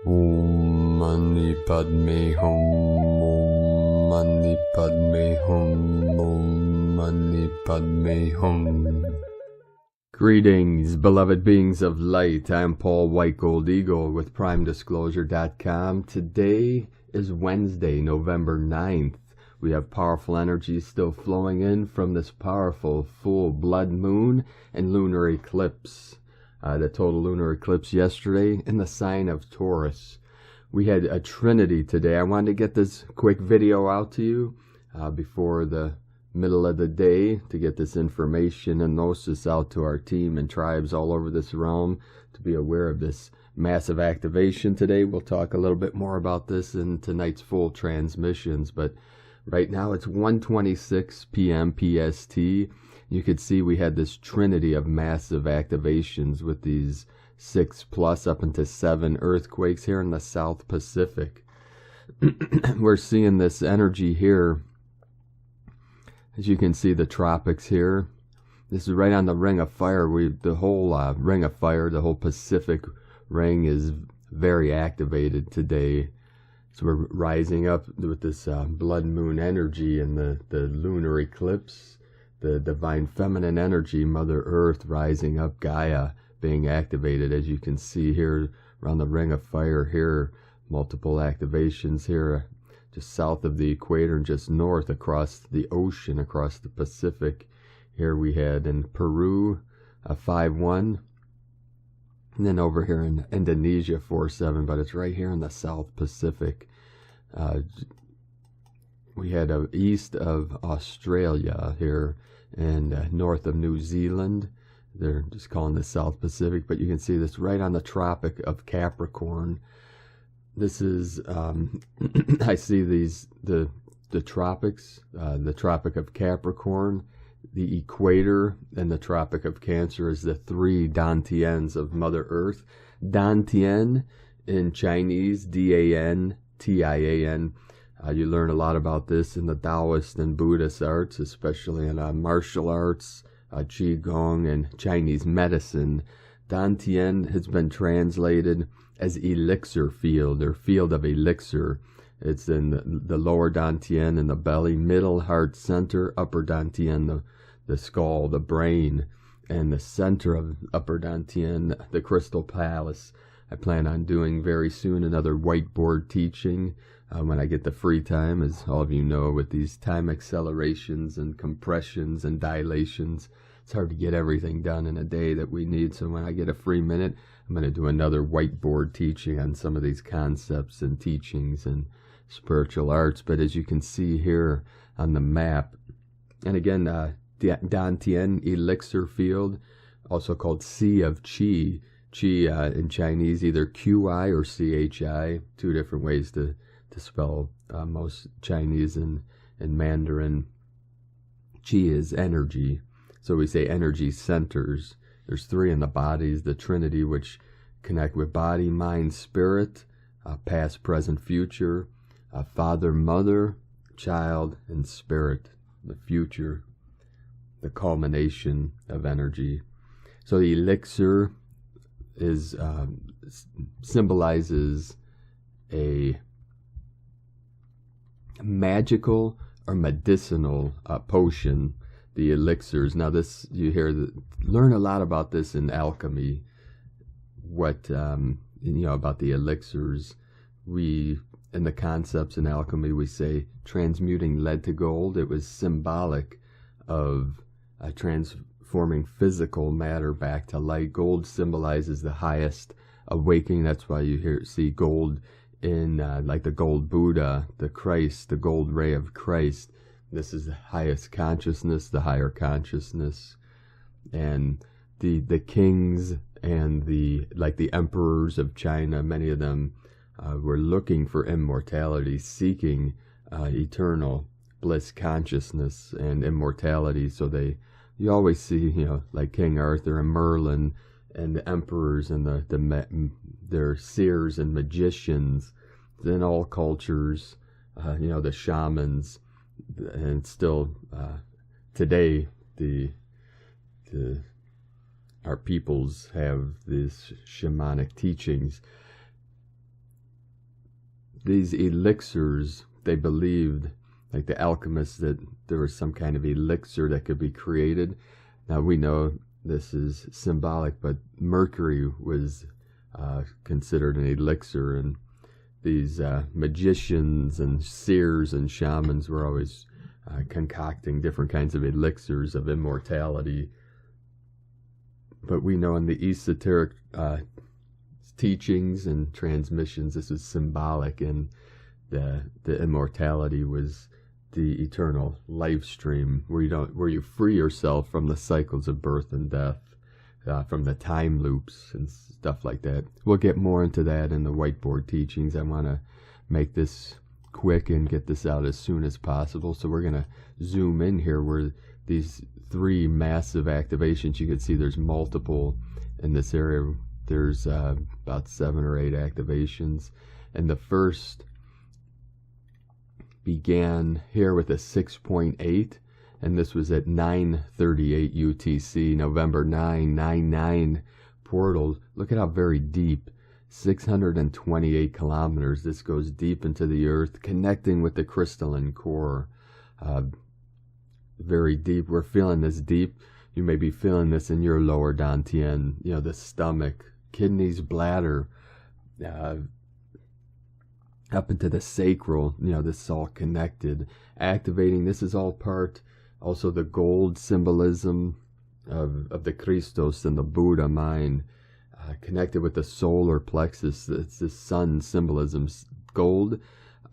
Om Mani Padme Hum, Om Mani Padme Hum, Om Mani Padme Hum. Greetings, beloved beings of light. I'm Paul White Gold Eagle with PrimeDisclosure.com. Today is Wednesday, November 9th. We have powerful energy still flowing in from this powerful full blood moon and lunar eclipse. The total lunar eclipse yesterday in the sign of Taurus. We had a Trinity today. I wanted to get this quick video out to you before the middle of the day to get this information and gnosis out to our team and tribes all over this realm to be aware of this massive activation today. We'll talk a little bit more about this in tonight's full transmissions, but right now it's 1:26 p.m. PST. You could see we had this trinity of massive activations with these 6+ up into 7 earthquakes here in the South Pacific. We're seeing this energy here. As you can see, the tropics here. This is right on the Ring of Fire. The whole Ring of Fire, the whole Pacific ring is very activated today. So we're rising up with this blood moon energy and the lunar eclipse. The divine feminine energy, Mother Earth rising up, Gaia being activated, as you can see here around the Ring of Fire here. Multiple activations here just south of the equator and just north across the ocean, across the Pacific. Here we had in Peru a 5-1, and then over here in Indonesia 4-7, but it's right here in the South Pacific. We had east of Australia here and north of New Zealand. They're just calling this South Pacific, but you can see this right on the Tropic of Capricorn. This is, I see the tropics, the Tropic of Capricorn, the equator, and the Tropic of Cancer is the 3 dantians of Mother Earth. Dantian in Chinese, D-A-N-T-I-A-N. You learn a lot about this in the Taoist and Buddhist arts, especially in martial arts, Qigong, and Chinese medicine. Dantian has been translated as elixir field, or field of elixir. It's in the lower dantian in the belly, middle heart center, upper dantian, the skull, the brain, and the center of upper dantian, the crystal palace. I plan on doing very soon another whiteboard teaching when I get the free time, as all of you know, with these time accelerations and compressions and dilations. It's hard to get everything done in a day that we need, so when I get a free minute, I'm going to do another whiteboard teaching on some of these concepts and teachings and spiritual arts. But as you can see here on the map, and again, Dantian elixir field, also called Sea of Qi. Qi in Chinese, either Qi or Chi, 2 different ways to spell most Chinese and Mandarin. Qi is energy. So we say energy centers. There's 3 in the bodies, the Trinity, which connect with body, mind, spirit, past, present, future, father, mother, child, and spirit, the future, the culmination of energy. So the elixir is symbolizes a magical or medicinal potion. The elixirs. Now this, you learn a lot about this in alchemy. What, about the elixirs. In the concepts in alchemy, we say transmuting lead to gold. It was symbolic of transforming physical matter back to light. Gold symbolizes the highest awakening. That's why you see gold in like the gold Buddha, the Christ, the gold ray of Christ. This is the highest consciousness, the higher consciousness, and the kings and the emperors of China. Many of them were looking for immortality, seeking eternal bliss, consciousness, and immortality. So you always see, like King Arthur and Merlin, and the emperors and their seers and magicians in all cultures. The shamans. And still today our peoples have these shamanic teachings. these elixirs, they believed, like the alchemists, that there was some kind of elixir that could be created. Now we know this is symbolic, but mercury was considered an elixir, and these magicians and seers and shamans were always concocting different kinds of elixirs of immortality. But we know in the esoteric teachings and transmissions, this is symbolic, and the immortality was the eternal life stream, where you free yourself from the cycles of birth and death, from the time loops and stuff like that. We'll get more into that in the whiteboard teachings. I want to make this quick and get this out as soon as possible. So we're going to zoom in here where these three massive activations, you can see there's multiple in this area. There's about 7 or 8 activations. And the first began here with a 6.8. And this was at 9:38 UTC, November 999 portal. Look at how very deep, 628 kilometers. This goes deep into the earth, connecting with the crystalline core. Very deep. We're feeling this deep. You may be feeling this in your lower dantian, the stomach, kidneys, bladder, up into the sacral. This is all connected, activating. This is all part. Also the gold symbolism of the Christos and the Buddha mind, connected with the solar plexus. It's the sun symbolism. Gold,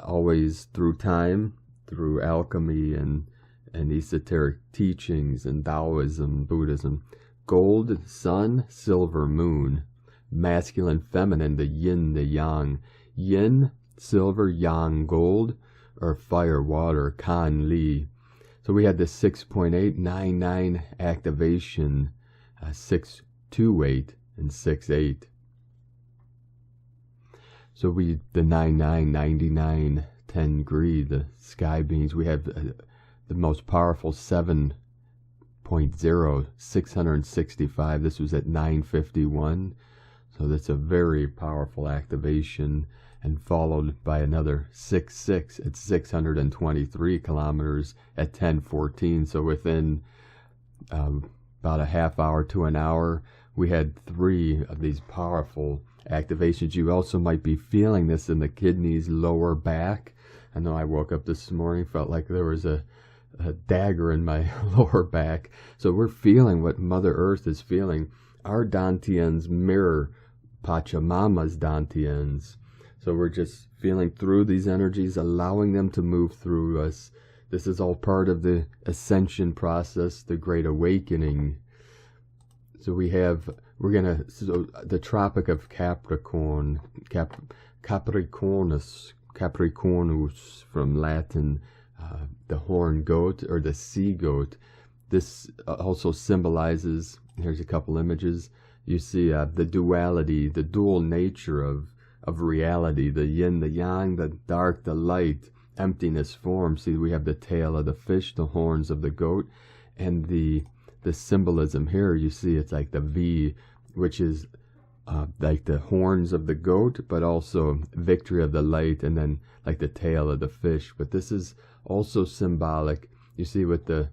always through time, through alchemy and esoteric teachings and Taoism, Buddhism. Gold, sun, silver, moon. Masculine, feminine, the yin, the yang. Yin, silver, yang, gold, or fire, water, kan, li. So we had the 6.899 activation, 628 and 68. So the 99, 99, 10 greed, the sky beings. We have the most powerful 7.0, 665. This was at 951. So that's a very powerful activation. And followed by another 6.6 at 623 kilometers at 1014. So within about a half hour to an hour, we had 3 of these powerful activations. You also might be feeling this in the kidneys, lower back. I know I woke up this morning, felt like there was a dagger in my lower back. So we're feeling what Mother Earth is feeling. Our dantians mirror Pachamama's dantians. So we're just feeling through these energies, allowing them to move through us. This is all part of the ascension process, the Great Awakening. So so the Tropic of Capricorn, Capricornus from Latin, the horned goat or the sea goat. This also symbolizes, here's a couple images. You see the duality, the dual nature of reality, the yin, the yang, the dark, the light, emptiness form. See, we have the tail of the fish, the horns of the goat, and the symbolism here, you see it's like the V, which is like the horns of the goat, but also victory of the light, and then like the tail of the fish. But this is also symbolic, you see, with the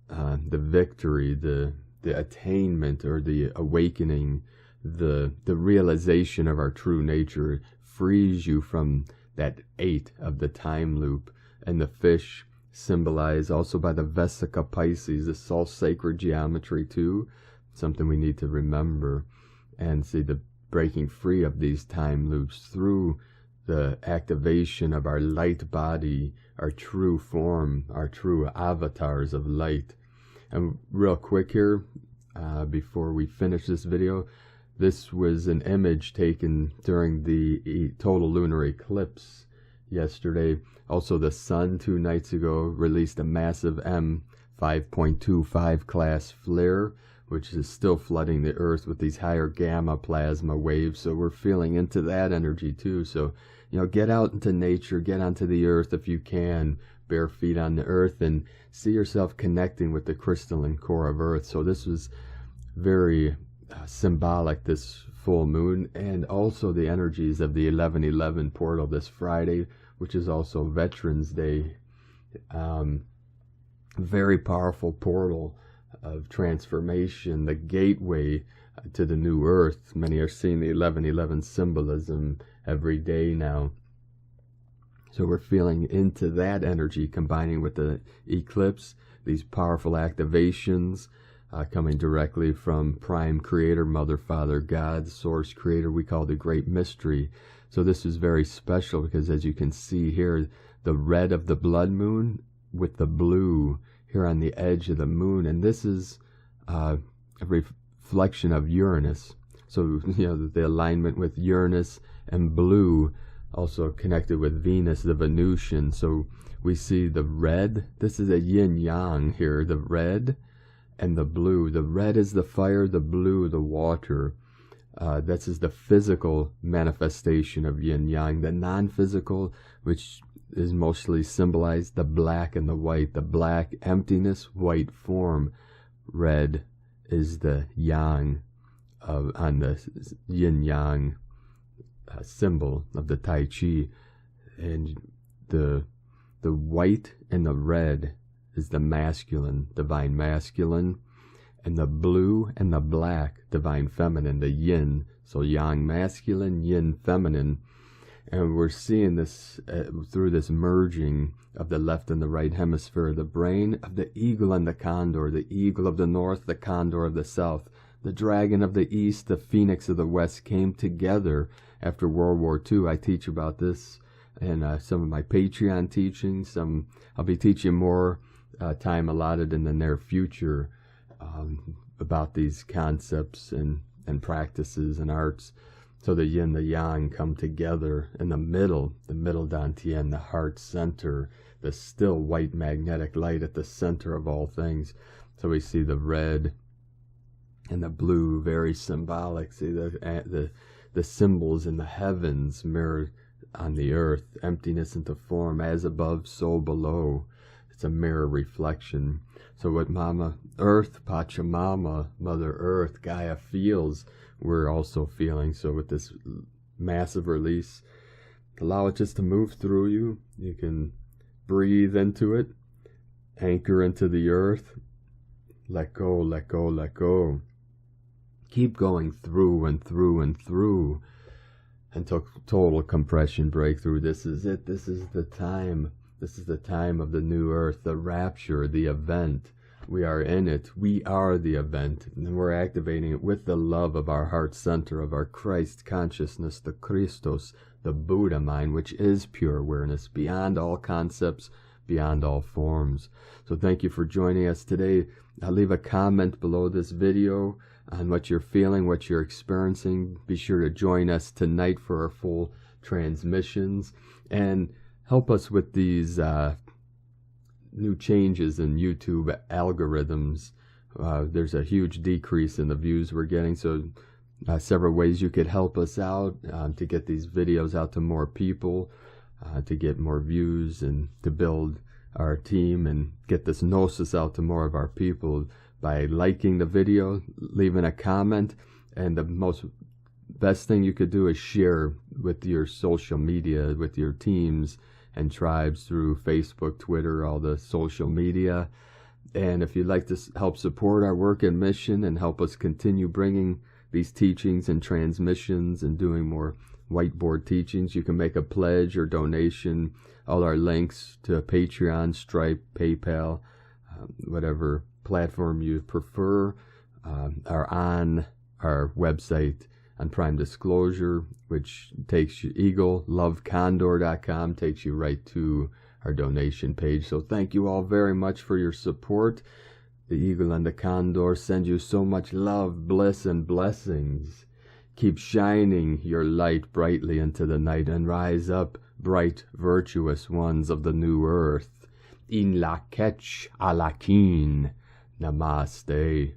victory, the attainment or the awakening, the realization of our true nature frees you from that 8 of the time loop. And the fish symbolized also by the Vesica Pisces. This is all sacred geometry too, something we need to remember. And see the breaking free of these time loops through the activation of our light body, our true form, our true avatars of light. And real quick here, before we finish this video, this was an image taken during the total lunar eclipse yesterday. Also, the sun 2 nights ago released a massive M5.25 class flare, which is still flooding the earth with these higher gamma plasma waves. So we're feeling into that energy too. So, get out into nature, get onto the earth if you can, bare feet on the earth, and see yourself connecting with the crystalline core of earth. So this was very symbolic, this full moon, and also the energies of the 11/11 portal this Friday, which is also Veterans Day. Very powerful portal of transformation, the gateway to the new earth. Many are seeing the 11/11 symbolism every day now. So we're feeling into that energy, combining with the eclipse, these powerful activations coming directly from Prime Creator, Mother, Father, God, Source Creator, we call the Great Mystery. So this is very special because, as you can see here, the red of the blood moon with the blue here on the edge of the moon, and this is a reflection of Uranus. So, you know, the alignment with Uranus and blue, also connected with Venus, the Venusian. So we see the red. This is a yin-yang here, the red and the blue. The red is the fire, the blue, the water. This is the physical manifestation of yin-yang. The non-physical, which is mostly symbolized, the black and the white. The black, emptiness, white form. Red is the yang on the yin-yang symbol of the Tai Chi. And the white and the red is the masculine, divine masculine, and the blue and the black, divine feminine, the yin. So yang masculine, yin feminine. And we're seeing this through this merging of the left and the right hemisphere of the brain, of the eagle and the condor, the eagle of the north, the condor of the south, the dragon of the east, the phoenix of the west came together after World War II. I teach about this in some of my Patreon teachings. I'll be teaching more time allotted in the near future about these concepts and practices and arts. So the yin, the yang come together in the middle dantian, the heart center, the still white magnetic light at the center of all things. So we see the red and the blue, very symbolic. See the symbols in the heavens mirrored on the earth, emptiness into form, as above, so below. It's a mirror reflection. So what Mama Earth, Pachamama, Mother Earth, Gaia feels, we're also feeling. So with this massive release, allow it just to move through you. You can breathe into it, anchor into the earth, let go, let go, let go. Keep going through and through and through until total compression breakthrough. This is it. This is the time. This is the time of the new earth, the rapture, the event. We are in it. We are the event. And we're activating it with the love of our heart center, of our Christ consciousness, the Christos, the Buddha mind, which is pure awareness, beyond all concepts, beyond all forms. So thank you for joining us today. I'll leave a comment below this video on what you're feeling, what you're experiencing. Be sure to join us tonight for our full transmissions, and help us with these new changes in YouTube algorithms. There's a huge decrease in the views we're getting, so several ways you could help us out to get these videos out to more people, to get more views, and to build our team and get this gnosis out to more of our people by liking the video, leaving a comment, and the best thing you could do is share with your social media, with your teams and tribes through Facebook, Twitter, all the social media. And if you'd like to help support our work and mission and help us continue bringing these teachings and transmissions and doing more whiteboard teachings, you can make a pledge or donation. All our links to Patreon, Stripe, PayPal, whatever platform you prefer, are on our website on Prime Disclosure, which takes you, eaglelovecondor.com, takes you right to our donation page. So thank you all very much for your support. The Eagle and the Condor send you so much love, bliss, and blessings. Keep shining your light brightly into the night, and rise up, bright, virtuous ones of the new earth. In la ketch alakin. Namaste.